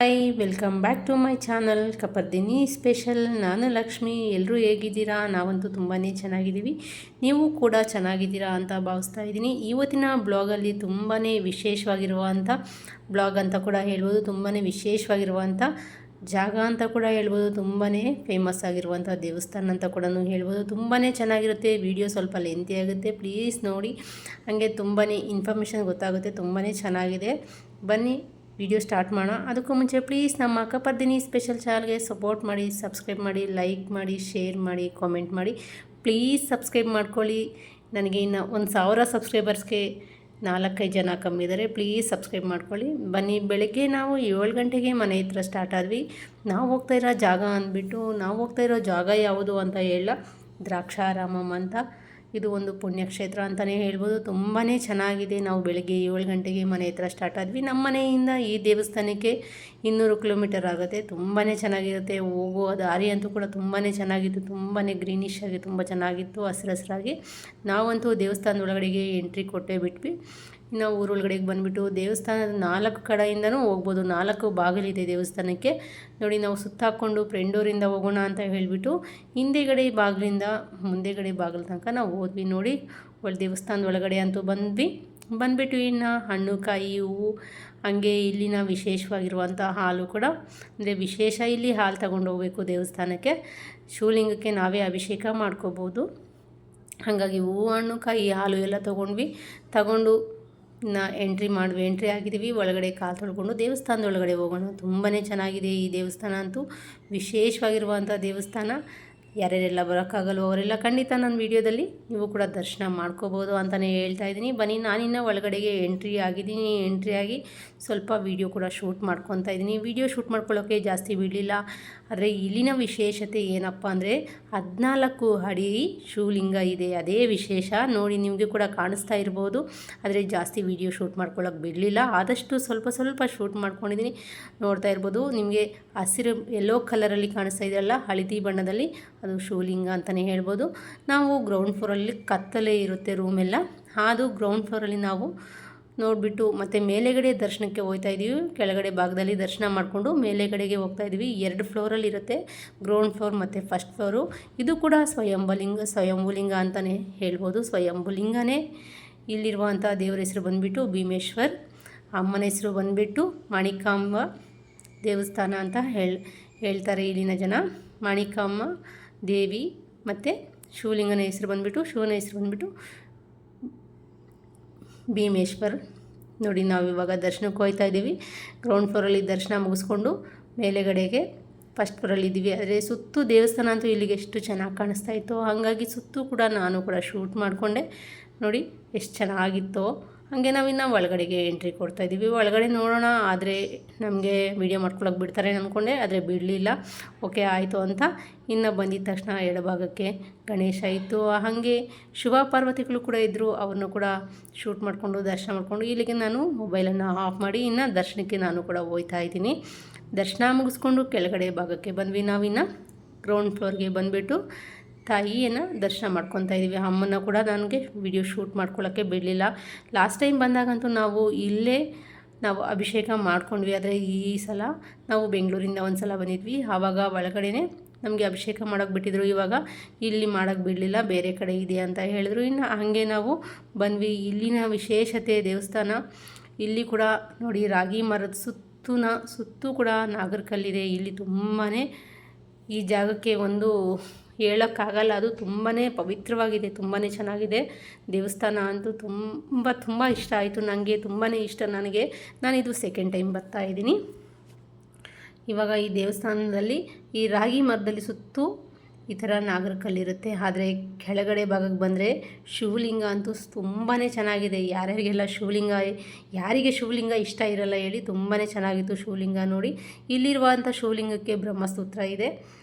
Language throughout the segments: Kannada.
Hi welcome back to my channel Kapardini special. ನಾನು ಲಕ್ಷ್ಮಿ. ಎಲ್ಲರೂ ಹೇಗಿದ್ದೀರಾ? ನಾವಂತೂ ತುಂಬಾ ಚೆನ್ನಾಗಿದ್ದೀವಿ. ನೀವು ಕೂಡ ಚೆನ್ನಾಗಿದ್ದೀರಾ ಅಂತ ಭಾವಿಸ್ತಾ ಇದ್ದೀನಿ. ಇವತ್ತಿನ ಬ್ಲಾಗಲ್ಲಿ ತುಂಬಾ ವಿಶೇಷವಾಗಿರುವಂಥ ಬ್ಲಾಗ್ ಅಂತ ಕೂಡ ಹೇಳ್ಬೋದು. ತುಂಬಾ ವಿಶೇಷವಾಗಿರುವಂಥ ಜಾಗ ಅಂತ ಕೂಡ ಹೇಳ್ಬೋದು. ತುಂಬಾ ಫೇಮಸ್ ಆಗಿರುವಂಥ ದೇವಸ್ಥಾನ ಅಂತ ಕೂಡ ಹೇಳ್ಬೋದು. ತುಂಬಾ ಚೆನ್ನಾಗಿರುತ್ತೆ. ವಿಡಿಯೋ ಸ್ವಲ್ಪ ಲೆಂತಿ ಆಗುತ್ತೆ, ಪ್ಲೀಸ್ ನೋಡಿ. ಹಾಗೆ ತುಂಬಾ ಇನ್ಫಾರ್ಮೇಷನ್ ಗೊತ್ತಾಗುತ್ತೆ. ತುಂಬಾ ಚೆನ್ನಾಗಿದೆ. ಬನ್ನಿ ವಿಡಿಯೋ ಸ್ಟಾರ್ಟ್ ಮಾಡೋಣ. ಅದಕ್ಕೂ ಮುಂಚೆ ಪ್ಲೀಸ್ ನಮ್ಮ ಕಪರ್ದಿನಿ ಸ್ಪೆಷಲ್ ಚಾನಲ್ಗೆ ಸಪೋರ್ಟ್ ಮಾಡಿ, ಸಬ್ಸ್ಕ್ರೈಬ್ ಮಾಡಿ, ಲೈಕ್ ಮಾಡಿ, ಶೇರ್ ಮಾಡಿ, ಕಾಮೆಂಟ್ ಮಾಡಿ. ಪ್ಲೀಸ್ ಸಬ್ಸ್ಕ್ರೈಬ್ ಮಾಡ್ಕೊಳ್ಳಿ. ನನಗೆ ಇನ್ನು 1000 ಸಬ್ಸ್ಕ್ರೈಬರ್ಸ್ಗೆ 4-5 ಜನ ಕಮ್ಮಿ ಇದ್ದಾರೆ. ಪ್ಲೀಸ್ ಸಬ್ಸ್ಕ್ರೈಬ್ ಮಾಡ್ಕೊಳ್ಳಿ. ಬನ್ನಿ, ಬೆಳಗ್ಗೆ ನಾವು 7 ಗಂಟೆಗೆ ಮನೆ ಹತ್ರ ಸ್ಟಾರ್ಟ್ ಆದ್ವಿ. ನಾವು ಹೋಗ್ತಾ ಇರೋ ಜಾಗ ಅಂದ್ಬಿಟ್ಟು, ನಾವು ಹೋಗ್ತಾ ಇರೋ ಜಾಗ ಯಾವುದು ಅಂತ ಹೇಳ, ದ್ರಾಕ್ಷಾರಾಮಮ್ ಅಂತ. ಇದು ಒಂದು ಪುಣ್ಯಕ್ಷೇತ್ರ ಅಂತಲೇ ಹೇಳ್ಬೋದು. ತುಂಬಾ ಚೆನ್ನಾಗಿದೆ. ನಾವು ಬೆಳಗ್ಗೆ 7 ಗಂಟೆಗೆ ಮನೆ ಹತ್ರ ಸ್ಟಾರ್ಟ್ ಆದ್ವಿ. ನಮ್ಮ ಮನೆಯಿಂದ ಈ ದೇವಸ್ಥಾನಕ್ಕೆ 200 ಕಿಲೋಮೀಟರ್ ಆಗುತ್ತೆ. ತುಂಬಾ ಚೆನ್ನಾಗಿರುತ್ತೆ. ಹೋಗುವ ದಾರಿ ಅಂತೂ ಕೂಡ ತುಂಬಾ ಚೆನ್ನಾಗಿತ್ತು. ತುಂಬಾ ಗ್ರೀನಿಶ್ ಆಗಿ ತುಂಬ ಚೆನ್ನಾಗಿತ್ತು, ಹಸಿರಾಗಿ. ನಾವಂತೂ ದೇವಸ್ಥಾನದ ಒಳಗಡೆಗೆ ಎಂಟ್ರಿ ಕೊಟ್ಟೇ ಬಿಟ್ವಿ. ಇನ್ನು ಊರೊಳಗಡೆಗೆ ಬಂದುಬಿಟ್ಟು ದೇವಸ್ಥಾನದ 4 ಕಡೆಯಿಂದನೂ ಹೋಗ್ಬೋದು. 4 ಬಾಗಿಲಿದೆ ದೇವಸ್ಥಾನಕ್ಕೆ. ನೋಡಿ, ನಾವು ಸುತ್ತಾಕ್ಕೊಂಡು ಫ್ರೆಂಡೂರಿಂದ ಹೋಗೋಣ ಅಂತ ಹೇಳಿಬಿಟ್ಟು ಹಿಂದೆಗಡೆ ಬಾಗಿಲಿಂದ ಮುಂದೆಗಡೆ ಬಾಗಿಲು ತನಕ ನಾವು ಹೋದ್ವಿ. ನೋಡಿ, ದೇವಸ್ಥಾನದ ಒಳಗಡೆ ಅಂತೂ ಬಂದುಬಿಟ್ಟು ಇನ್ನು ಹಣ್ಣು ಕಾಯಿ ಹೂವು, ಹಾಗೆ ಇಲ್ಲಿನ ವಿಶೇಷವಾಗಿರುವಂಥ ಹಾಲು ಕೂಡ, ಅಂದರೆ ವಿಶೇಷ ಇಲ್ಲಿ ಹಾಲು ತಗೊಂಡು ಹೋಗಬೇಕು ದೇವಸ್ಥಾನಕ್ಕೆ. ಶಿವಲಿಂಗಕ್ಕೆ ನಾವೇ ಅಭಿಷೇಕ ಮಾಡ್ಕೋಬೋದು. ಹಾಗಾಗಿ ಹೂವು, ಹಣ್ಣು ಕಾಯಿ, ಹಾಲು ಎಲ್ಲ ತಗೊಂಡು ಎಂಟ್ರಿ ಆಗಿದ್ದೀವಿ. ಒಳಗಡೆ ಕಾಲು ತೊಳ್ಕೊಂಡು ದೇವಸ್ಥಾನದ ಒಳಗಡೆ ಹೋಗೋಣ. ತುಂಬಾ ಚೆನ್ನಾಗಿದೆ ಈ ದೇವಸ್ಥಾನ. ಅಂತೂ ವಿಶೇಷವಾಗಿರುವಂಥ ದೇವಸ್ಥಾನ. ಯಾರ್ಯಾರೆಲ್ಲ ಬರೋಕ್ಕಾಗಲ್ವೋ ಅವರೆಲ್ಲ ಖಂಡಿತ ನನ್ನ ವೀಡಿಯೋದಲ್ಲಿ ನೀವು ಕೂಡ ದರ್ಶನ ಮಾಡ್ಕೋಬೋದು ಅಂತಲೇ ಹೇಳ್ತಾ ಇದ್ದೀನಿ. ಬನ್ನಿ, ನಾನಿನ್ನು ಒಳಗಡೆಗೆ ಎಂಟ್ರಿ ಆಗಿ ಸ್ವಲ್ಪ ವೀಡಿಯೋ ಕೂಡ ಶೂಟ್ ಮಾಡ್ಕೊತಾ ಇದ್ದೀನಿ. ವೀಡಿಯೋ ಶೂಟ್ ಮಾಡ್ಕೊಳ್ಳೋಕ್ಕೆ ಜಾಸ್ತಿ ಬಿಡಲಿಲ್ಲ. ಆದರೆ ಇಲ್ಲಿನ ವಿಶೇಷತೆ ಏನಪ್ಪ ಅಂದರೆ 14 ಅಡಿ ಶಿವಲಿಂಗ ಇದೆ. ಅದೇ ವಿಶೇಷ. ನೋಡಿ, ನಿಮಗೆ ಕೂಡ ಕಾಣಿಸ್ತಾ ಇರ್ಬೋದು. ಆದರೆ ಜಾಸ್ತಿ ವೀಡಿಯೋ ಶೂಟ್ ಮಾಡ್ಕೊಳ್ಳೋಕೆ ಬಿಡಲಿಲ್ಲ. ಆದಷ್ಟು ಸ್ವಲ್ಪ ಶೂಟ್ ಮಾಡ್ಕೊಂಡಿದ್ದೀನಿ. ನೋಡ್ತಾ ಇರ್ಬೋದು ನಿಮಗೆ. ಹಸಿರು ಯೆಲ್ಲೋ ಕಲರಲ್ಲಿ ಕಾಣಿಸ್ತಾ ಇದೆಯಲ್ಲ, ಹಳದಿ ಬಣ್ಣದಲ್ಲಿ, ಅದು ಶಿವಲಿಂಗ ಅಂತಲೇ ಹೇಳ್ಬೋದು. ನಾವು ಗ್ರೌಂಡ್ ಫ್ಲೋರಲ್ಲಿ ಕತ್ತಲೇ ಇರುತ್ತೆ ರೂಮೆಲ್ಲ. ಅದು ಗ್ರೌಂಡ್ ಫ್ಲೋರಲ್ಲಿ ನಾವು ನೋಡಿಬಿಟ್ಟು ಮತ್ತೆ ಮೇಲೆಗಡೆ ದರ್ಶನಕ್ಕೆ ಹೋಗ್ತಾ ಇದ್ದೀವಿ. ಕೆಳಗಡೆ ಭಾಗದಲ್ಲಿ ದರ್ಶನ ಮಾಡಿಕೊಂಡು ಮೇಲೆಗಡೆಗೆ ಹೋಗ್ತಾ ಇದ್ದೀವಿ. 2 ಫ್ಲೋರಲ್ಲಿ ಇರುತ್ತೆ, ಗ್ರೌಂಡ್ ಫ್ಲೋರ್ ಮತ್ತು ಫಸ್ಟ್ ಫ್ಲೋರು. ಇದು ಕೂಡ ಸ್ವಯಂಭೂಲಿಂಗ ಅಂತಲೇ ಹೇಳ್ಬೋದು. ಸ್ವಯಂಭೂಲಿಂಗನೇ. ಇಲ್ಲಿರುವಂಥ ದೇವರ ಹೆಸರು ಬಂದುಬಿಟ್ಟು ಭೀಮೇಶ್ವರ್. ಅಮ್ಮನ ಹೆಸರು ಬಂದುಬಿಟ್ಟು ಮಾಣಿಕಾಂಬ ದೇವಸ್ಥಾನ ಅಂತ ಹೇಳ್ತಾರೆ ಇಲ್ಲಿನ ಜನ. ಮಾಣಿಕಾಂಬ ದೇವಿ. ಮತ್ತು ಶಿವನ ಹೆಸರು ಬಂದುಬಿಟ್ಟು ಭೀಮೇಶ್ವರ್. ನೋಡಿ, ನಾವು ಇವಾಗ ದರ್ಶನಕ್ಕೆ ಹೋಗ್ತಾ ಇದ್ದೀವಿ. ಗ್ರೌಂಡ್ ಫ್ಲೋರಲ್ಲಿ ದರ್ಶನ ಮುಗಿಸ್ಕೊಂಡು ಮೇಲೆಗಡೆಗೆ ಫಸ್ಟ್ ಫ್ಲೋರಲ್ಲಿ ಇದ್ದೀವಿ. ಆದರೆ ಸುತ್ತು ದೇವಸ್ಥಾನ ಅಂತೂ ಇಲ್ಲಿಗೆ ಎಷ್ಟು ಚೆನ್ನಾಗಿ ಕಾಣಿಸ್ತಾ ಇತ್ತು. ಹಾಗಾಗಿ ಸುತ್ತು ಕೂಡ ನಾನು ಕೂಡ ಶೂಟ್ ಮಾಡಿಕೊಂಡೆ. ನೋಡಿ ಎಷ್ಟು ಚೆನ್ನಾಗಿತ್ತೋ. ಹಾಗೆ ನಾವಿನ್ನು ಒಳಗಡೆಗೆ ಎಂಟ್ರಿ ಕೊಡ್ತಾಯಿದ್ದೀವಿ. ಒಳಗಡೆ ನೋಡೋಣ, ಆದರೆ ನಮಗೆ ವೀಡಿಯೋ ಮಾಡ್ಕೊಳ್ಳೋಕೆ ಬಿಡ್ತಾರೆ ಅಂದ್ಕೊಂಡೆ, ಆದರೆ ಬಿಡಲಿಲ್ಲ. ಓಕೆ ಆಯಿತು ಅಂತ ಇನ್ನು ಬಂದಿದ್ದ ತಕ್ಷಣ ಎಡಭಾಗಕ್ಕೆ ಗಣೇಶ ಇತ್ತು. ಹಾಗೆ ಶಿವ ಪಾರ್ವತಿಗಳು ಕೂಡ ಇದ್ದರು. ಅವ್ರನ್ನ ಕೂಡ ಶೂಟ್ ಮಾಡಿಕೊಂಡು ದರ್ಶನ ಮಾಡಿಕೊಂಡು ಇಲ್ಲಿಗೆ ನಾನು ಮೊಬೈಲನ್ನು ಆಫ್ ಮಾಡಿ ಇನ್ನು ದರ್ಶನಕ್ಕೆ ನಾನು ಕೂಡ ಹೋಗ್ತಾ ಇದ್ದೀನಿ. ದರ್ಶನ ಮುಗಿಸ್ಕೊಂಡು ಕೆಳಗಡೆ ಭಾಗಕ್ಕೆ ಬಂದ್ವಿ. ನಾವಿನ್ನು ಗ್ರೌಂಡ್ ಫ್ಲೋರ್ಗೆ ಬಂದುಬಿಟ್ಟು ತಾಯಿಯನ್ನು ದರ್ಶನ ಮಾಡ್ಕೊತಾ ಇದ್ದೀವಿ. ಅಮ್ಮನ ಕೂಡ ನನಗೆ ವಿಡಿಯೋ ಶೂಟ್ ಮಾಡ್ಕೊಳ್ಳೋಕ್ಕೆ ಬಿಡಲಿಲ್ಲ. ಲಾಸ್ಟ್ ಟೈಮ್ ಬಂದಾಗಂತೂ ನಾವು ಇಲ್ಲೇ ಅಭಿಷೇಕ ಮಾಡ್ಕೊಂಡ್ವಿ. ಆದರೆ ಈ ಸಲ ನಾವು ಬೆಂಗಳೂರಿಂದ ಒಂದು ಸಲ ಬಂದಿದ್ವಿ. ಆವಾಗ ಒಳಗಡೆನೇ ನಮಗೆ ಅಭಿಷೇಕ ಮಾಡೋಕ್ಕೆ ಬಿಟ್ಟಿದ್ರು. ಇವಾಗ ಇಲ್ಲಿ ಮಾಡೋಕ್ಕೆ ಬಿಡಲಿಲ್ಲ, ಬೇರೆ ಕಡೆ ಇದೆ ಅಂತ ಹೇಳಿದ್ರು. ಇನ್ನು ಹಾಗೆ ನಾವು ಬಂದ್ವಿ. ಇಲ್ಲಿನ ವಿಶೇಷತೆ ದೇವಸ್ಥಾನ. ಇಲ್ಲಿ ಕೂಡ ನೋಡಿ, ರಾಗಿ ಮರದ ಸುತ್ತೂ ಕೂಡ ನಾಗರಕಲ್ಲಿದೆ. ಇಲ್ಲಿ ತುಂಬಾ ಈ ಜಾಗಕ್ಕೆ ಒಂದು ಹೇಳೋಕ್ಕಾಗಲ್ಲ. ಅದು ತುಂಬಾ ಪವಿತ್ರವಾಗಿದೆ, ತುಂಬಾ ಚೆನ್ನಾಗಿದೆ ದೇವಸ್ಥಾನ. ಅಂತೂ ತುಂಬ ಇಷ್ಟ ಆಯಿತು ನನಗೆ. ತುಂಬಾ ಇಷ್ಟ ನನಗೆ. ನಾನಿದು ಸೆಕೆಂಡ್ ಟೈಮ್ ಬರ್ತಾ ಇದ್ದೀನಿ. ಇವಾಗ ಈ ದೇವಸ್ಥಾನದಲ್ಲಿ ಈ ರಾಗಿ ಮರದಲ್ಲಿ ಸುತ್ತೂ ಈ ಥರ ನಾಗರಕಲ್ಲಿರುತ್ತೆ. ಆದರೆ ಕೆಳಗಡೆ ಭಾಗಕ್ಕೆ ಬಂದರೆ ಶಿವಲಿಂಗ ಅಂತೂ ತುಂಬಾ ಚೆನ್ನಾಗಿದೆ. ಯಾರಿಗೆ ಶಿವಲಿಂಗ ಇಷ್ಟ ಇರಲ್ಲ ಹೇಳಿ. ತುಂಬಾ ಚೆನ್ನಾಗಿತ್ತು ಶಿವಲಿಂಗ. ನೋಡಿ, ಇಲ್ಲಿರುವಂಥ ಶಿವಲಿಂಗಕ್ಕೆ ಬ್ರಹ್ಮಸೂತ್ರ ಇದೆ.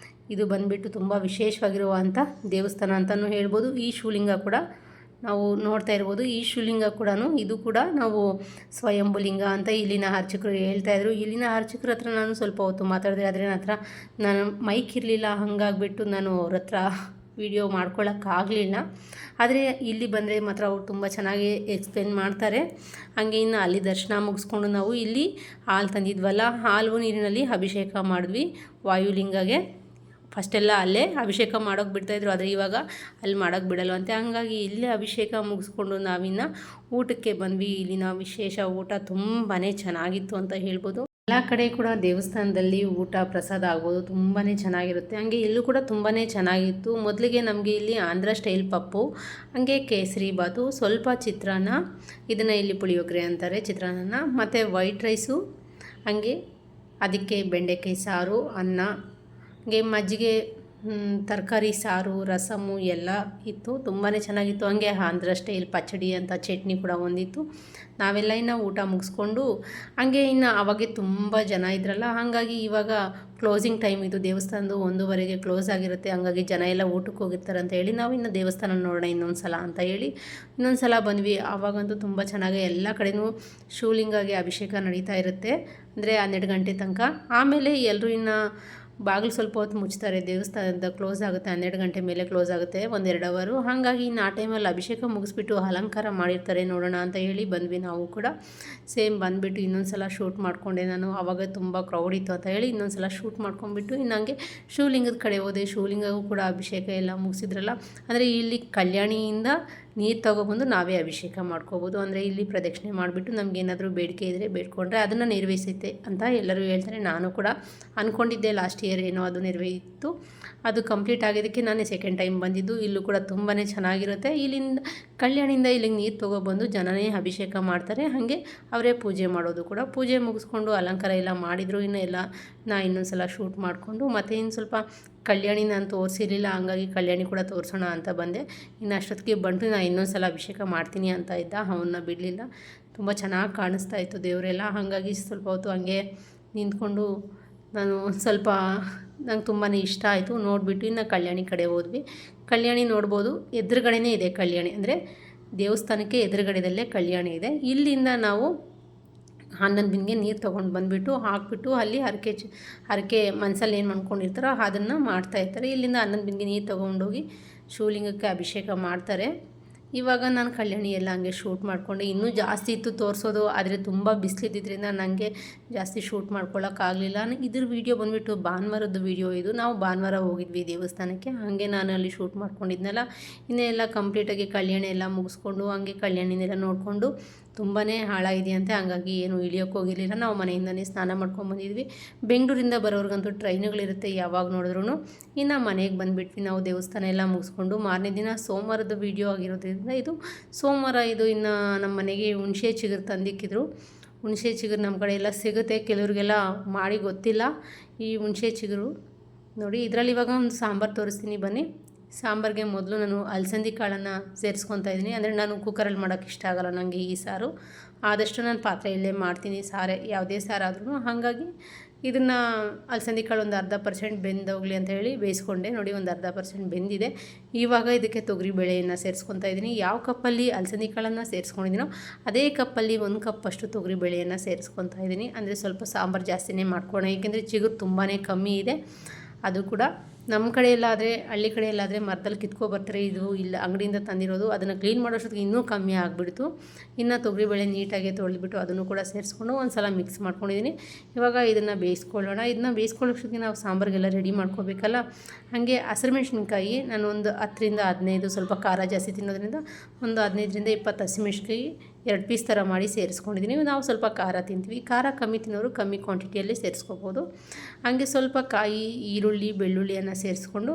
ಇದು ಬಂದುಬಿಟ್ಟು ತುಂಬ ವಿಶೇಷವಾಗಿರುವಂಥ ದೇವಸ್ಥಾನ ಅಂತಲೂ ಹೇಳ್ಬೋದು. ಈ ಶಿವಲಿಂಗ ಕೂಡ ನಾವು ನೋಡ್ತಾ ಇರ್ಬೋದು. ಈ ಶಿವಲಿಂಗ ಕೂಡ ಇದು ಕೂಡ ನಾವು ಸ್ವಯಂಭುಲಿಂಗ ಅಂತ ಇಲ್ಲಿನ ಅರ್ಚಕರು ಹೇಳ್ತಾಯಿದ್ರು. ಇಲ್ಲಿನ ಅರ್ಚಕರ ಹತ್ರ ನಾನು ಸ್ವಲ್ಪ ಹೊತ್ತು ಮಾತಾಡಿದೆ. ಆದರೆ ನನ್ನ ಹತ್ರ ಮೈಕ್ ಇರಲಿಲ್ಲ. ಹಾಗಾಗ್ಬಿಟ್ಟು ನಾನು ಅವ್ರ ಹತ್ರ ವಿಡಿಯೋ ಮಾಡ್ಕೊಳ್ಳೋಕ್ಕಾಗಲಿಲ್ಲ. ಆದರೆ ಇಲ್ಲಿ ಬಂದರೆ ಮಾತ್ರ ಅವ್ರು ತುಂಬ ಚೆನ್ನಾಗಿ ಎಕ್ಸ್ಪ್ಲೇನ್ ಮಾಡ್ತಾರೆ. ಹಾಗೆ ಇನ್ನು ಅಲ್ಲಿ ದರ್ಶನ ಮುಗಿಸ್ಕೊಂಡು ನಾವು ಇಲ್ಲಿ ಹಾಲು ತಂದಿದ್ವಲ್ಲ, ಹಾಲು ನೀರಿನಲ್ಲಿ ಅಭಿಷೇಕ ಮಾಡಿದ್ವಿ ವಾಯುಲಿಂಗಗೆ. ಫಸ್ಟೆಲ್ಲ ಅಲ್ಲೇ ಅಭಿಷೇಕ ಮಾಡೋಕ್ಕೆ ಬಿಡ್ತಾಯಿದ್ರು, ಆದರೆ ಇವಾಗ ಅಲ್ಲಿ ಮಾಡೋಕ್ಕೆ ಬಿಡಲ್ವಂತೆ. ಹಾಗಾಗಿ ಇಲ್ಲೇ ಅಭಿಷೇಕ ಮುಗಿಸ್ಕೊಂಡು ನಾವಿನ್ನು ಊಟಕ್ಕೆ ಬಂದ್ವಿ. ಇಲ್ಲಿನ ವಿಶೇಷ ಊಟ ತುಂಬಾ ಚೆನ್ನಾಗಿತ್ತು ಅಂತ ಹೇಳ್ಬೋದು. ಎಲ್ಲ ಕಡೆ ಕೂಡ ದೇವಸ್ಥಾನದಲ್ಲಿ ಊಟ ಪ್ರಸಾದ ಆಗ್ಬೋದು ತುಂಬಾ ಚೆನ್ನಾಗಿರುತ್ತೆ. ಹಾಗೆ ಇಲ್ಲೂ ಕೂಡ ತುಂಬಾ ಚೆನ್ನಾಗಿತ್ತು. ಮೊದಲಿಗೆ ನಮಗೆ ಇಲ್ಲಿ ಆಂಧ್ರ ಸ್ಟೈಲ್ ಪಪ್ಪು, ಹಾಗೆ ಕೇಸರಿ ಬಾತು, ಸ್ವಲ್ಪ ಚಿತ್ರಾನ್ನ, ಇದನ್ನು ಇಲ್ಲಿ ಪುಳಿಯೋಗರೆ ಅಂತಾರೆ ಚಿತ್ರಾನ್ನ, ಮತ್ತು ವೈಟ್ ರೈಸು, ಹಾಗೆ ಅದಕ್ಕೆ ಬೆಂಡೆಕಾಯಿ ಸಾರು, ಅನ್ನ, ಹಾಗೆ ಮಜ್ಜಿಗೆ, ತರಕಾರಿ ಸಾರು, ರಸಮು ಎಲ್ಲ ಇತ್ತು. ತುಂಬಾ ಚೆನ್ನಾಗಿತ್ತು. ಹಾಗೆ ಆಂಧ್ರ ಸ್ಟೈಲ್ ಪಚ್ಚಡಿ ಅಂತ ಚಟ್ನಿ ಕೂಡ ಒಂದಿತ್ತು. ನಾವೆಲ್ಲ ಇನ್ನು ಊಟ ಮುಗಿಸ್ಕೊಂಡು ಹಾಗೆ ಇನ್ನು ಆವಾಗೆ ತುಂಬ ಜನ ಇದ್ರಲ್ಲ, ಹಾಗಾಗಿ ಇವಾಗ ಕ್ಲೋಸಿಂಗ್ ಟೈಮ್ ಇದು ದೇವಸ್ಥಾನದ್ದು 1:30ಗೆ ಕ್ಲೋಸ್ ಆಗಿರುತ್ತೆ. ಹಾಗಾಗಿ ಜನ ಎಲ್ಲ ಊಟಕ್ಕೆ ಹೋಗಿರ್ತಾರೆ ಅಂತ ಹೇಳಿ ನಾವು ಇನ್ನು ದೇವಸ್ಥಾನ ನೋಡೋಣ ಇನ್ನೊಂದು ಸಲ ಅಂತ ಹೇಳಿ ಇನ್ನೊಂದು ಸಲ ಬಂದ್ವಿ. ಆವಾಗಂತೂ ತುಂಬ ಚೆನ್ನಾಗಿ ಎಲ್ಲ ಕಡೆಯೂ ಶಿವಲಿಂಗಗೆ ಅಭಿಷೇಕ ನಡೀತಾ ಇರುತ್ತೆ, ಅಂದರೆ 12 ಗಂಟೆ ತನಕ. ಆಮೇಲೆ ಎಲ್ಲರೂ ಇನ್ನು ಬಾಗಿಲು ಸ್ವಲ್ಪ ಹೊತ್ತು ಮುಚ್ತಾರೆ, ದೇವಸ್ಥಾನದ ಕ್ಲೋಸ್ ಆಗುತ್ತೆ 12 ಗಂಟೆ ಮೇಲೆ ಕ್ಲೋಸ್ ಆಗುತ್ತೆ, 1-2 ಅವರು. ಹಾಗಾಗಿ ಇನ್ನು ಆ ಟೈಮಲ್ಲಿ ಅಭಿಷೇಕ ಮುಗಿಸ್ಬಿಟ್ಟು ಅಲಂಕಾರ ಮಾಡಿರ್ತಾರೆ, ನೋಡೋಣ ಅಂತ ಹೇಳಿ ಬಂದ್ವಿ ನಾವು ಕೂಡ. ಸೇಮ್ ಬಂದುಬಿಟ್ಟು ಇನ್ನೊಂದು ಸಲ ಶೂಟ್ ಮಾಡಿಕೊಂಡೆ ನಾನು. ಆವಾಗ ತುಂಬ ಕ್ರೌಡ್ ಇತ್ತು ಅಂತ ಹೇಳಿ ಇನ್ನೊಂದು ಸಲ ಶೂಟ್ ಮಾಡ್ಕೊಂಡ್ಬಿಟ್ಟು ಇನ್ನು ಹಂಗೆ ಶಿವಲಿಂಗದ ಕಡೆ ಹೋದೆ. ಶಿವಲಿಂಗಗೂ ಕೂಡ ಅಭಿಷೇಕ ಎಲ್ಲ ಮುಗಿಸಿದ್ರಲ್ಲ, ಅಂದರೆ ಇಲ್ಲಿ ಕಲ್ಯಾಣಿಯಿಂದ ನೀರು ತೊಗೊಬಂದು ನಾವೇ ಅಭಿಷೇಕ ಮಾಡ್ಕೋಬೋದು. ಅಂದರೆ ಇಲ್ಲಿ ಪ್ರದಕ್ಷಿಣೆ ಮಾಡಿಬಿಟ್ಟು ನಮಗೇನಾದರೂ ಬೇಡಿಕೆ ಇದ್ದರೆ ಬೇಡ್ಕೊಂಡ್ರೆ ಅದನ್ನು ನೆರವೇರಿಸುತ್ತೆ ಅಂತ ಎಲ್ಲರೂ ಹೇಳ್ತಾರೆ. ನಾನು ಕೂಡ ಅಂದ್ಕೊಂಡಿದ್ದೆ ಲಾಸ್ಟ್ ಇಯರ್ ಏನೋ ಅದು ನೆರವೇರಿತ್ತು. ಅದು ಕಂಪ್ಲೀಟ್ ಆಗಿದ್ದಕ್ಕೆ ನಾನೇ ಸೆಕೆಂಡ್ ಟೈಮ್ ಬಂದಿದ್ದು. ಇಲ್ಲೂ ಕೂಡ ತುಂಬಾ ಚೆನ್ನಾಗಿರುತ್ತೆ. ಇಲ್ಲಿಂದ ಕಲ್ಯಾಣಿಂದ ಇಲ್ಲಿಗೆ ನೀರು ತೊಗೊಬಂದು ಜನನೇ ಅಭಿಷೇಕ ಮಾಡ್ತಾರೆ, ಹಾಗೆ ಅವರೇ ಪೂಜೆ ಮಾಡೋದು ಕೂಡ. ಪೂಜೆ ಮುಗಿಸ್ಕೊಂಡು ಅಲಂಕಾರ ಎಲ್ಲ ಮಾಡಿದರು. ಇನ್ನು ಎಲ್ಲ ಇನ್ನೊಂದು ಸಲ ಶೂಟ್ ಮಾಡಿಕೊಂಡು ಮತ್ತು ಇನ್ನು ಸ್ವಲ್ಪ ಕಲ್ಯಾಣಿ ನಾನು ತೋರಿಸಿರಲಿಲ್ಲ, ಹಂಗಾಗಿ ಕಲ್ಯಾಣಿ ಕೂಡ ತೋರಿಸೋಣ ಅಂತ ಬಂದೆ. ಇನ್ನು ಅಷ್ಟೊತ್ತಿಗೆ ಬಂತು ಇನ್ನೊಂದು ಸಲ ಅಭಿಷೇಕ ಮಾಡ್ತೀನಿ ಅಂತ ಇದ್ದ, ಅವನ್ನ ಬಿಡಲಿಲ್ಲ. ತುಂಬ ಚೆನ್ನಾಗಿ ಕಾಣಿಸ್ತಾ ಇತ್ತು ದೇವರೆಲ್ಲ. ಹಾಗಾಗಿ ಸ್ವಲ್ಪ ಹೊತ್ತು ಹಂಗೆ ನಿಂತ್ಕೊಂಡು ನಾನು ಸ್ವಲ್ಪ ನಂಗೆ ತುಂಬಾ ಇಷ್ಟ ಆಯಿತು ನೋಡಿಬಿಟ್ಟು ಇನ್ನು ಕಲ್ಯಾಣಿ ಕಡೆ ಹೋದ್ವಿ. ಕಲ್ಯಾಣಿ ನೋಡ್ಬೋದು, ಎದುರುಗಡೆನೇ ಇದೆ ಕಲ್ಯಾಣಿ, ಅಂದರೆ ದೇವಸ್ಥಾನಕ್ಕೆ ಎದುರುಗಡೆದಲ್ಲೇ ಕಲ್ಯಾಣಿ ಇದೆ. ಇಲ್ಲಿಂದ ನಾವು 11 ಬಿಂದಿಗೆ ನೀರು ತೊಗೊಂಡು ಬಂದುಬಿಟ್ಟು ಹಾಕ್ಬಿಟ್ಟು ಅಲ್ಲಿ ಹರಕೆ ಮನಸ್ಸಲ್ಲಿ ಏನು ಮಾಡ್ಕೊಂಡಿರ್ತಾರೋ ಅದನ್ನು ಮಾಡ್ತಾಯಿರ್ತಾರೆ. ಇಲ್ಲಿಂದ 11 ಬಿಂದಿಗೆ ನೀರು ತೊಗೊಂಡೋಗಿ ಶಿವಲಿಂಗಕ್ಕೆ ಅಭಿಷೇಕ ಮಾಡ್ತಾರೆ. ಇವಾಗ ನಾನು ಕಲ್ಯಾಣಿ ಎಲ್ಲ ಹಂಗೆ ಶೂಟ್ ಮಾಡಿಕೊಂಡೆ. ಇನ್ನೂ ಜಾಸ್ತಿ ಇತ್ತು ತೋರಿಸೋದು, ಆದರೆ ತುಂಬ ಬಿಸಿಲಿದ್ದರಿಂದ ನನಗೆ ಜಾಸ್ತಿ ಶೂಟ್ ಮಾಡ್ಕೊಳ್ಳೋಕ್ಕಾಗಲಿಲ್ಲ. ಇದ್ರ ವೀಡಿಯೋ ಬಂದುಬಿಟ್ಟು ಭಾನುವಾರದ್ದು ವೀಡಿಯೋ ಇದು. ನಾವು ಭಾನುವಾರ ಹೋಗಿದ್ವಿ ದೇವಸ್ಥಾನಕ್ಕೆ, ಹಾಗೆ ನಾನು ಅಲ್ಲಿ ಶೂಟ್ ಮಾಡ್ಕೊಂಡಿದ್ನಲ್ಲ. ಇನ್ನೆಲ್ಲ ಕಂಪ್ಲೀಟಾಗಿ ಕಲ್ಯಾಣಿ ಎಲ್ಲ ಮುಗಿಸ್ಕೊಂಡು ಹಂಗೆ ಕಲ್ಯಾಣಿನೆಲ್ಲ ನೋಡಿಕೊಂಡು ತುಂಬಾ ಹಾಳಾಗಿದೆಯಂತೆ, ಹಾಗಾಗಿ ಏನು ಇಳಿಯೋಕ್ಕೆ ಹೋಗಿರಲಿಲ್ಲ. ನಾವು ಮನೆಯಿಂದನೇ ಸ್ನಾನ ಮಾಡ್ಕೊಂಡ್ಬಂದಿದ್ವಿ. ಬೆಂಗಳೂರಿಂದ ಬರೋರ್ಗಂತೂ ಟ್ರೈನುಗಳಿರುತ್ತೆ ಯಾವಾಗ ನೋಡಿದ್ರೂ. ಇನ್ನು ಮನೆಗೆ ಬಂದುಬಿಟ್ವಿ ನಾವು ದೇವಸ್ಥಾನ ಎಲ್ಲ ಮುಗಿಸ್ಕೊಂಡು. ಮಾರನೇ ದಿನ ಸೋಮವಾರದ ವೀಡಿಯೋ ಆಗಿರೋದ್ರಿಂದ ಇದು ಸೋಮವಾರ. ಇದು ಇನ್ನು ನಮ್ಮ ಮನೆಗೆ ಹುಣಸೆ ಚಿಗುರು ತಂದಿಕ್ಕಿದ್ರು. ಹುಣಸೆ ಚಿಗುರು ನಮ್ಮ ಕಡೆ ಎಲ್ಲ ಸಿಗುತ್ತೆ, ಕೆಲವ್ರಿಗೆಲ್ಲ ಮಾಡಿ ಗೊತ್ತಿಲ್ಲ ಈ ಹುಣಸೆ ಚಿಗುರು. ನೋಡಿ ಇದರಲ್ಲಿ ಇವಾಗ ಒಂದು ಸಾಂಬಾರು ತೋರಿಸ್ತೀನಿ ಬನ್ನಿ. ಸಾಂಬಾರಿಗೆ ಮೊದಲು ನಾನು ಅಲಸಂದಿ ಕಾಳನ್ನು ಸೇರಿಸ್ಕೊತಾ ಇದ್ದೀನಿ. ಅಂದರೆ ನಾನು ಕುಕ್ಕರಲ್ಲಿ ಮಾಡೋಕ್ಕೆ ಇಷ್ಟ ಆಗೋಲ್ಲ ನನಗೆ ಈ ಸಾರು. ಆದಷ್ಟು ನಾನು ಪಾತ್ರೆಯಲ್ಲೇ ಮಾಡ್ತೀನಿ ಸಾರೇ, ಯಾವುದೇ ಸಾರಾದ್ರೂ. ಹಾಗಾಗಿ ಇದನ್ನು ಅಲಸಂದಿ ಕಾಳು ಒಂದು 1/2% ಬೆಂದೋಗಲಿ ಅಂತ ಹೇಳಿ ಬೇಯಿಸ್ಕೊಂಡೆ. ನೋಡಿ ಒಂದು 1/2% ಬೆಂದಿದೆ. ಇವಾಗ ಇದಕ್ಕೆ ತೊಗರಿಬೇಳೆಯನ್ನು ಸೇರಿಸ್ಕೊತಾ ಇದ್ದೀನಿ. ಯಾವ ಕಪ್ಪಲ್ಲಿ ಅಲಸಂದಿ ಕಾಳನ್ನು ಸೇರಿಸ್ಕೊಂಡಿದ್ದೀನೋ ಅದೇ ಕಪ್ಪಲ್ಲಿ 1 ಕಪ್ಪಷ್ಟು ತೊಗರಿಬೇಳೆಯನ್ನು ಸೇರಿಸ್ಕೊತಾ ಇದ್ದೀನಿ. ಅಂದರೆ ಸ್ವಲ್ಪ ಸಾಂಬಾರು ಜಾಸ್ತಿನೇ ಮಾಡ್ಕೊಳ್ಳೋಣ, ಏಕೆಂದರೆ ಚಿಗುರು ತುಂಬಾ ಕಮ್ಮಿ ಇದೆ. ಅದು ಕೂಡ ನಮ್ಮ ಕಡೆ ಎಲ್ಲಾದರೆ ಹಳ್ಳಿ ಕಡೆ ಎಲ್ಲಾದರೆ ಮರದಲ್ಲಿ ಕಿತ್ಕೊಬರ್ತಾರೆ, ಇದು ಇಲ್ಲ ಅಂಗಡಿಯಿಂದ ತಂದಿರೋದು. ಅದನ್ನು ಕ್ಲೀನ್ ಮಾಡೋಷ್ಟೊತ್ತಿಗೆ ಇನ್ನೂ ಕಮ್ಮಿ ಆಗಿಬಿಡ್ತು. ಇನ್ನು ತೊಗರಿಬೇಳೆ ನೀಟಾಗಿ ತೊಳೆದ್ಬಿಟ್ಟು ಅದನ್ನು ಕೂಡ ಸೇರಿಸ್ಕೊಂಡು ಒಂದು ಸಲ ಮಿಕ್ಸ್ ಮಾಡ್ಕೊಂಡಿದ್ದೀನಿ. ಇವಾಗ ಇದನ್ನು ಬೇಯಿಸ್ಕೊಳ್ಳೋಣ. ಇದನ್ನ ಬೇಯಿಸ್ಕೊಳ್ಳೋಷ್ಟೊತ್ತಿಗೆ ನಾವು ಸಾಂಬಾರಿಗೆಲ್ಲ ರೆಡಿ ಮಾಡ್ಕೋಬೇಕಲ್ಲ. ಹಾಗೆ ಹಸಿರುಮೆಣ್ಸಿನ್ಕಾಯಿ ನಾನು ಒಂದು 10ರಿಂದ 15, ಸ್ವಲ್ಪ ಖಾರ ಜಾಸ್ತಿ ತಿನ್ನೋದ್ರಿಂದ ಒಂದು 15ರಿಂದ 20 ಹಸಿಮೆಣ್ಸಿನ್ಕಾಯಿ 2 ಪೀಸ್ ಥರ ಮಾಡಿ ಸೇರಿಸ್ಕೊಂಡಿದ್ದೀನಿ. ನಾವು ಸ್ವಲ್ಪ ಖಾರ ತಿಂತೀವಿ, ಖಾರ ಕಮ್ಮಿ ತಿನ್ನೋರು ಕಮ್ಮಿ ಕ್ವಾಂಟಿಟಿಯಲ್ಲೇ ಸೇರಿಸ್ಕೋಬೋದು. ಹಾಗೆ ಸ್ವಲ್ಪ ಕಾಯಿ, ಈರುಳ್ಳಿ, ಬೆಳ್ಳುಳ್ಳಿಯನ್ನು ಸೇರಿಸ್ಕೊಂಡು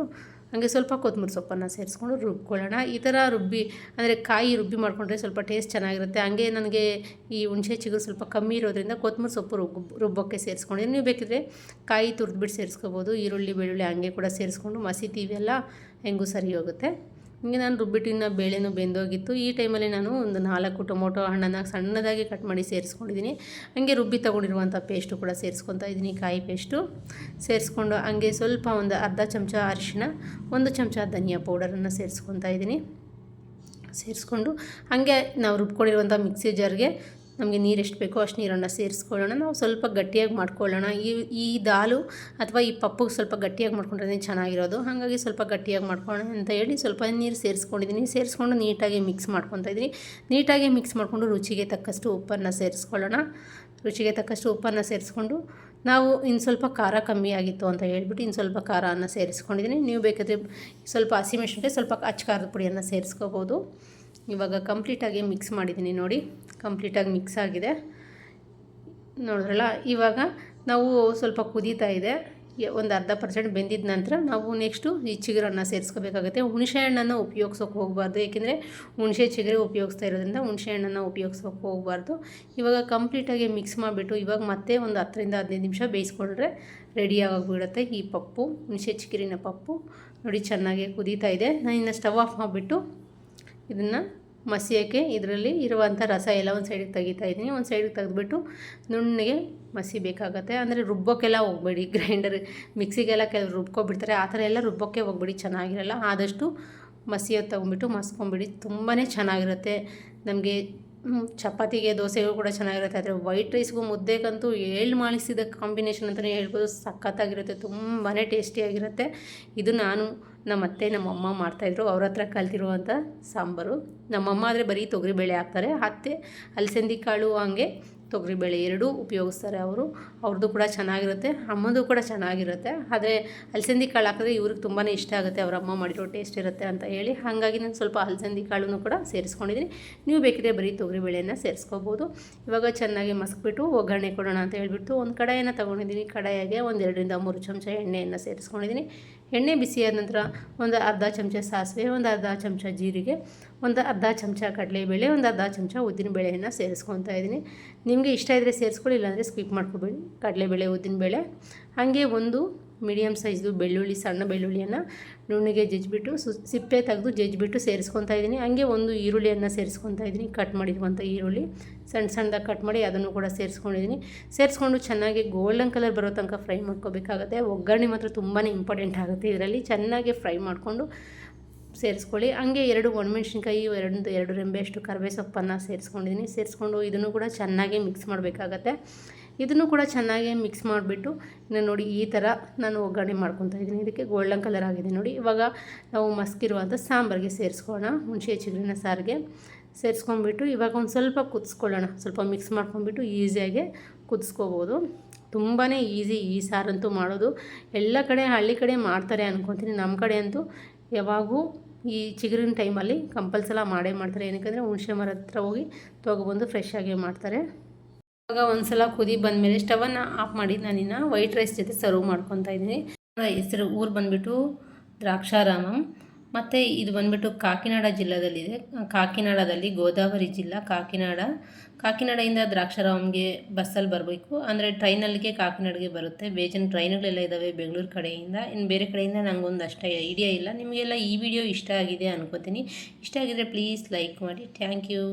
ಹಾಗೆ ಸ್ವಲ್ಪ ಕೊತ್ತಂಬರಿ ಸೊಪ್ಪನ್ನು ಸೇರಿಸ್ಕೊಂಡು ರುಬ್ಕೊಳ್ಳೋಣ. ಈ ಥರ ಅಂದರೆ ಕಾಯಿ ರುಬ್ಬಿ ಮಾಡಿಕೊಂಡ್ರೆ ಸ್ವಲ್ಪ ಟೇಸ್ಟ್ ಚೆನ್ನಾಗಿರುತ್ತೆ. ಹಾಗೆ ನನಗೆ ಈ ಹುಣಸೆ ಚಿಗುರು ಸ್ವಲ್ಪ ಕಮ್ಮಿ ಇರೋದ್ರಿಂದ ಕೊತ್ತಂಬರಿ ಸೊಪ್ಪು ರುಬ್ಬೋಕ್ಕೆ ಸೇರಿಸ್ಕೊಂಡಿದ್ದೀನಿ. ನೀವು ಬೇಕಿದ್ರೆ ಕಾಯಿ ತುರಿದ್ಬಿಟ್ಟು ಸೇರಿಸ್ಕೋಬೋದು. ಈರುಳ್ಳಿ, ಬೆಳ್ಳುಳ್ಳಿ ಹಂಗೆ ಕೂಡ ಸೇರಿಸ್ಕೊಂಡು ಮಸೀತೀವಿ ಎಲ್ಲ ಹೆಂಗೂ ಸರಿ ಹೋಗುತ್ತೆ. ಹಿಂಗೆ ನಾನು ರುಬ್ಬಿಟ್ಟು ಇನ್ನು ಬೇಳೆನೂ ಬೆಂದೋಗಿತ್ತು. ಈ ಟೈಮಲ್ಲಿ ನಾನು ಒಂದು 4 ಟೊಮೊಟೊ ಹಣ್ಣನ್ನು ಸಣ್ಣದಾಗಿ ಕಟ್ ಮಾಡಿ ಸೇರಿಸ್ಕೊಂಡಿದ್ದೀನಿ. ಹಾಗೆ ರುಬ್ಬಿ ತೊಗೊಂಡಿರುವಂಥ ಪೇಸ್ಟು ಕೂಡ ಸೇರಿಸ್ಕೊತಾ ಇದ್ದೀನಿ, ಕಾಯಿ ಪೇಸ್ಟು ಸೇರಿಸ್ಕೊಂಡು ಹಾಗೆ ಸ್ವಲ್ಪ ಒಂದು ಅರ್ಧ ಚಮಚ ಅರಿಶಿಣ, 1 ಚಮಚ ಧನಿಯಾ ಪೌಡರನ್ನು ಸೇರಿಸ್ಕೊತಾ ಇದ್ದೀನಿ. ಸೇರಿಸ್ಕೊಂಡು ಹಾಗೆ ನಾವು ರುಬ್ಕೊಂಡಿರುವಂಥ ಮಿಕ್ಸಿ ಜಾರ್ಗೆ ನಮಗೆ ನೀರು ಎಷ್ಟು ಬೇಕೋ ಅಷ್ಟು ನೀರನ್ನು ಸೇರಿಸ್ಕೊಳ್ಳೋಣ. ನಾವು ಸ್ವಲ್ಪ ಗಟ್ಟಿಯಾಗಿ ಮಾಡ್ಕೊಳ್ಳೋಣ. ಈ ದಾಲು ಅಥವಾ ಈ ಪಪ್ಪುಗೆ ಸ್ವಲ್ಪ ಗಟ್ಟಿಯಾಗಿ ಮಾಡ್ಕೊಂಡ್ರೆ ಚೆನ್ನಾಗಿರೋದು. ಹಾಗಾಗಿ ಸ್ವಲ್ಪ ಗಟ್ಟಿಯಾಗಿ ಮಾಡ್ಕೊಳ್ಳೋಣ ಅಂತ ಹೇಳಿ ಸ್ವಲ್ಪ ನೀರು ಸೇರಿಸ್ಕೊಂಡಿದ್ದೀನಿ. ಸೇರಿಸ್ಕೊಂಡು ನೀಟಾಗಿ ಮಿಕ್ಸ್ ಮಾಡ್ಕೊತಾ ಇದ್ದೀನಿ. ನೀಟಾಗಿ ಮಿಕ್ಸ್ ಮಾಡಿಕೊಂಡು ರುಚಿಗೆ ತಕ್ಕಷ್ಟು ಉಪ್ಪನ್ನು ಸೇರಿಸ್ಕೊಳ್ಳೋಣ. ರುಚಿಗೆ ತಕ್ಕಷ್ಟು ಉಪ್ಪನ್ನು ಸೇರಿಸ್ಕೊಂಡು ನಾವು ಇನ್ನು ಸ್ವಲ್ಪ ಖಾರ ಕಮ್ಮಿ ಆಗಿತ್ತು ಅಂತ ಹೇಳ್ಬಿಟ್ಟು ಇನ್ನು ಸ್ವಲ್ಪ ಖಾರವನ್ನು ಸೇರಿಸ್ಕೊಂಡಿದ್ದೀನಿ. ನೀವು ಬೇಕಾದರೆ ಸ್ವಲ್ಪ ಹಸಿಮೆಣಸಿನಕಾಯಿ ಸ್ವಲ್ಪ ಅಚ್ಚ ಖಾರದ ಪುಡಿಯನ್ನು ಸೇರಿಸ್ಕೋಬೋದು. ಇವಾಗ ಕಂಪ್ಲೀಟಾಗಿ ಮಿಕ್ಸ್ ಮಾಡಿದ್ದೀನಿ ನೋಡಿ, ಕಂಪ್ಲೀಟಾಗಿ ಮಿಕ್ಸ್ ಆಗಿದೆ ನೋಡಿದ್ರಲ್ಲ. ಇವಾಗ ನಾವು ಸ್ವಲ್ಪ ಕುದೀತಾ ಇದೆ, ಒಂದು 40% ಬೆಂದಿದ ನಂತರ ನಾವು ನೆಕ್ಸ್ಟು ಈ ಚಿಗುರನ್ನು ಸೇರಿಸ್ಕೋಬೇಕಾಗುತ್ತೆ. ಹುಣಸೆ ಹಣ್ಣನ್ನು ಉಪಯೋಗಿಸೋಕೆ ಹೋಗಬಾರ್ದು, ಏಕೆಂದರೆ ಹುಣಸೆ ಚಿಗುರೆ ಉಪಯೋಗಿಸ್ತಾ ಇರೋದ್ರಿಂದ ಹುಣಸೆ ಹಣ್ಣನ್ನು ಉಪಯೋಗಿಸೋಕೆ ಹೋಗಬಾರ್ದು. ಇವಾಗ ಕಂಪ್ಲೀಟಾಗಿ ಮಿಕ್ಸ್ ಮಾಡಿಬಿಟ್ಟು ಇವಾಗ ಮತ್ತೆ ಒಂದು 10ರಿಂದ 15 ನಿಮಿಷ ಬೇಯಿಸ್ಕೊಂಡ್ರೆ ರೆಡಿಯಾಗಿಬಿಡುತ್ತೆ ಈ ಪಪ್ಪು, ಹುಣಸೆ ಚಿಗುರಿನ ಪಪ್ಪು. ನೋಡಿ ಚೆನ್ನಾಗಿ ಕುದೀತಾ ಇದೆ. ನಾನು ಇನ್ನು ಸ್ಟವ್ ಆಫ್ ಮಾಡಿಬಿಟ್ಟು ಇದನ್ನು ಮಸಿಯೋಕ್ಕೆ ಇದರಲ್ಲಿ ಇರುವಂಥ ರಸ ಎಲ್ಲ ಒಂದು ಸೈಡಿಗೆ ತೆಗಿತಾ ಇದ್ದೀನಿ. ಒಂದು ಸೈಡಿಗೆ ತೆಗೆದುಬಿಟ್ಟು ನುಣ್ಣಗೆ ಮಸಿಬೇಕಾಗತ್ತೆ. ಅಂದರೆ ರುಬ್ಬೋಕ್ಕೆಲ್ಲ ಹೋಗಬೇಡಿ, ಗ್ರೈಂಡರ್ ಮಿಕ್ಸಿಗೆಲ್ಲ ಕೆಲವು ರುಬ್ಕೊಬಿಡ್ತಾರೆ, ಆ ಥರ ಎಲ್ಲ ರುಬ್ಬೋಕ್ಕೆ ಹೋಗ್ಬೇಡಿ, ಚೆನ್ನಾಗಿರಲ್ಲ. ಆದಷ್ಟು ಮಸಿಯೋದು ತೊಗೊಂಬಿಟ್ಟು ಮಸ್ಕೊಂಬಿಡಿ, ತುಂಬಾ ಚೆನ್ನಾಗಿರುತ್ತೆ. ನಮಗೆ ಚಪಾತಿಗೆ ದೋಸೆಗೂ ಕೂಡ ಚೆನ್ನಾಗಿರುತ್ತೆ. ಆದರೆ ವೈಟ್ ರೈಸ್ಗೂ ಮುದ್ದೆಗಂತೂ ಏಳು ಮಾಡಿಸಿದ ಕಾಂಬಿನೇಷನ್ ಅಂತಲೇ ಹೇಳ್ಬೋದು. ಸಖತ್ತಾಗಿರುತ್ತೆ, ತುಂಬಾ ಟೇಸ್ಟಿಯಾಗಿರುತ್ತೆ. ಇದು ನಾನು ನಮ್ಮ ಅತ್ತೆ ನಮ್ಮಮ್ಮ ಮಾಡ್ತಾಯಿದ್ರು, ಅವ್ರ ಹತ್ರ ಕಲ್ತಿರುವಂಥ ಸಾಂಬಾರು. ನಮ್ಮಮ್ಮ ಆದರೆ ಬರೀ ತೊಗರಿಬೇಳೆ ಹಾಕ್ತಾರೆ, ಅತ್ತೆ ಅಲಸಂದಿ ಕಾಳು ಹಾಗೆ ತೊಗರಿಬೇಳೆ ಎರಡೂ ಉಪಯೋಗಿಸ್ತಾರೆ ಅವರು. ಅವ್ರದ್ದು ಕೂಡ ಚೆನ್ನಾಗಿರುತ್ತೆ, ಅಮ್ಮದು ಕೂಡ ಚೆನ್ನಾಗಿರುತ್ತೆ. ಆದರೆ ಅಲಸಂದಿ ಕಾಳು ಹಾಕಿದ್ರೆ ಇವ್ರಿಗೆ ತುಂಬಾ ಇಷ್ಟ ಆಗುತ್ತೆ, ಅವ್ರ ಅಮ್ಮ ಮಾಡಿರೋ ಟೇಸ್ಟ್ ಇರುತ್ತೆ ಅಂತ ಹೇಳಿ. ಹಾಗಾಗಿ ನಾನು ಸ್ವಲ್ಪ ಅಲಸಂದಿ ಕಾಳನ್ನು ಕೂಡ ಸೇರಿಸ್ಕೊಂಡಿದ್ದೀನಿ. ನೀವು ಬೇಕಿದ್ರೆ ಬರೀ ತೊಗರಿಬೇಳೆಯನ್ನು ಸೇರಿಸ್ಕೋಬೋದು. ಇವಾಗ ಚೆನ್ನಾಗಿ ಮಸ್ಕ್ಬಿಟ್ಟು ಒಗ್ಗರಣೆ ಕೊಡೋಣ ಅಂತ ಹೇಳ್ಬಿಟ್ಟು ಒಂದು ಕಡಾಯನ್ನು ತೊಗೊಂಡಿದ್ದೀನಿ. ಕಡಾಯಿಗೆ ಒಂದು 2ರಿಂದ 3 ಚಮಚ ಎಣ್ಣೆಯನ್ನು ಸೇರಿಸ್ಕೊಂಡಿದ್ದೀನಿ. ಎಣ್ಣೆ ಬಿಸಿಯಾದ ನಂತರ ಒಂದು ಅರ್ಧ ಚಮಚ ಸಾಸಿವೆ, ಒಂದು ಅರ್ಧ ಚಮಚ ಜೀರಿಗೆ, ಒಂದು ಅರ್ಧ ಚಮಚ ಕಡಲೆಬೇಳೆ, ಒಂದು ಅರ್ಧ ಚಮಚ ಉದ್ದಿನಬೇಳೆಯನ್ನು ಸೇರಿಸ್ಕೊತಾ ಇದ್ದೀನಿ. ನಿಮಗೆ ಇಷ್ಟ ಇದ್ದರೆ ಸೇರಿಸ್ಕೊಳ್ಳಿ, ಇಲ್ಲಾಂದರೆ ಸ್ಕಿಪ್ ಮಾಡ್ಕೊಬೇಡಿ. ಕಡಲೆಬೇಳೆ, ಉದ್ದಿನಬೇಳೆ, ಹಾಗೆ ಒಂದು ಮೀಡಿಯಮ್ ಸೈಜ್ದು ಬೆಳ್ಳುಳ್ಳಿ, ಸಣ್ಣ ಬೆಳ್ಳುಳ್ಳಿಯನ್ನು ನುಣ್ಣಗೆ ಜಜ್ಜಿಬಿಟ್ಟು ಸಿಪ್ಪೆ ತೆಗೆದು ಜಜ್ಜಿಬಿಟ್ಟು ಸೇರಿಸ್ಕೊತಾ ಇದ್ದೀನಿ. ಹಾಗೆ ಒಂದು ಈರುಳ್ಳಿಯನ್ನು ಸೇರಿಸ್ಕೊತಾ ಇದ್ದೀನಿ, ಕಟ್ ಮಾಡಿರುವಂಥ ಈರುಳ್ಳಿ ಸಣ್ಣದಾಗಿ ಕಟ್ ಮಾಡಿ ಅದನ್ನು ಕೂಡ ಸೇರಿಸ್ಕೊಂಡಿದ್ದೀನಿ. ಸೇರಿಸ್ಕೊಂಡು ಚೆನ್ನಾಗಿ ಗೋಲ್ಡನ್ ಕಲರ್ ಬರೋ ತನಕ ಫ್ರೈ ಮಾಡ್ಕೋಬೇಕಾಗುತ್ತೆ. ಒಗ್ಗರಣೆ ಮಾತ್ರ ತುಂಬಾ ಇಂಪಾರ್ಟೆಂಟ್ ಆಗುತ್ತೆ ಇದರಲ್ಲಿ. ಚೆನ್ನಾಗಿ ಫ್ರೈ ಮಾಡಿಕೊಂಡು ಸೇರಿಸ್ಕೊಳ್ಳಿ. ಹಾಗೆ 2 ಒಣಮೆಣ್ಸಿನ್ಕಾಯಿ, 2 ರೆಂಬೆಯಷ್ಟು ಕರಿಬೇವು ಸೊಪ್ಪನ್ನು ಸೇರಿಸ್ಕೊಂಡಿದ್ದೀನಿ. ಸೇರಿಸ್ಕೊಂಡು ಇದನ್ನು ಕೂಡ ಚೆನ್ನಾಗಿ ಮಿಕ್ಸ್ ಮಾಡಬೇಕಾಗತ್ತೆ. ಇದನ್ನು ಕೂಡ ಚೆನ್ನಾಗಿ ಮಿಕ್ಸ್ ಮಾಡಿಬಿಟ್ಟು ಇನ್ನು ನೋಡಿ ಈ ಥರ ನಾನು ಒಗ್ಗರಣೆ ಮಾಡ್ಕೊತಾ ಇದ್ದೀನಿ. ಇದಕ್ಕೆ ಗೋಲ್ಡನ್ ಕಲರ್ ಆಗಿದೆ ನೋಡಿ. ಇವಾಗ ನಾವು ಮಸ್ಕಿರುವಂಥ ಸಾಂಬಾರಿಗೆ ಸೇರಿಸ್ಕೊಳ್ಳೋಣ, ಹುಣಸೆ ಚಿಗುರಿನ ಸಾರಿಗೆ ಸೇರಿಸ್ಕೊಂಡ್ಬಿಟ್ಟು ಇವಾಗ ಒಂದು ಸ್ವಲ್ಪ ಕುದಿಸ್ಕೊಳ್ಳೋಣ. ಸ್ವಲ್ಪ ಮಿಕ್ಸ್ ಮಾಡ್ಕೊಂಡ್ಬಿಟ್ಟು ಈಸಿಯಾಗಿ ಕುದಿಸ್ಕೋಬೋದು. ತುಂಬಾ ಈಸಿ ಈ ಸಾರಂತೂ ಮಾಡೋದು. ಎಲ್ಲ ಕಡೆ ಹಳ್ಳಿ ಕಡೆ ಮಾಡ್ತಾರೆ ಅಂದ್ಕೊತೀನಿ, ನಮ್ಮ ಕಡೆ ಅಂತೂ ಯಾವಾಗೂ ಈ ಚಿಗುರಿನ ಟೈಮಲ್ಲಿ ಕಂಪಲ್ಸರಿ ಮಾಡೇ ಮಾಡ್ತಾರೆ. ಏನಕ್ಕೆ ಹುಣಸೆ ಮರದ ಹತ್ರ ಹೋಗಿ ತೊಗೊಬಂದು ಫ್ರೆಶ್ ಆಗಿ ಮಾಡ್ತಾರೆ. ಇವಾಗ ಒಂದು ಸಲ ಕುದಿ ಬಂದಮೇಲೆ ಸ್ಟವನ್ನು ಆಫ್ ಮಾಡಿ ನಾನಿನ್ನು ವೈಟ್ ರೈಸ್ ಜೊತೆ ಸರ್ವ್ ಮಾಡ್ಕೊತಾ ಇದ್ದೀನಿ. ಹೆಸರು ಊರು ಬಂದುಬಿಟ್ಟು ದ್ರಾಕ್ಷಾರಾಮಂ, ಮತ್ತು ಇದು ಬಂದುಬಿಟ್ಟು ಕಾಕಿನಾಡ ಜಿಲ್ಲೆಯಲ್ಲಿದೆ. ಕಾಕಿನಾಡದಲ್ಲಿ ಗೋದಾವರಿ ಜಿಲ್ಲಾ ಕಾಕಿನಾಡೆಯಿಂದ ದ್ರಾಕ್ಷಾರಾಮಂಗೆ ಬಸ್ಸಲ್ಲಿ ಬರಬೇಕು. ಅಂದರೆ ಟ್ರೈನಲ್ಲಿಗೆ ಕಾಕಿನಾಡಿಗೆ ಬರುತ್ತೆ. ಬೇಜನ್ ಟ್ರೈನುಗಳೆಲ್ಲ ಇದ್ದಾವೆ ಬೆಂಗಳೂರು ಕಡೆಯಿಂದ. ಇನ್ನು ಬೇರೆ ಕಡೆಯಿಂದ ನನಗೊಂದು ಅಷ್ಟು ಐಡಿಯಾ ಇಲ್ಲ. ನಿಮಗೆಲ್ಲ ಈ ವಿಡಿಯೋ ಇಷ್ಟ ಆಗಿದೆ ಅನ್ಕೋತೀನಿ. ಇಷ್ಟ ಆಗಿದರೆ ಪ್ಲೀಸ್ ಲೈಕ್ ಮಾಡಿ. Thank you.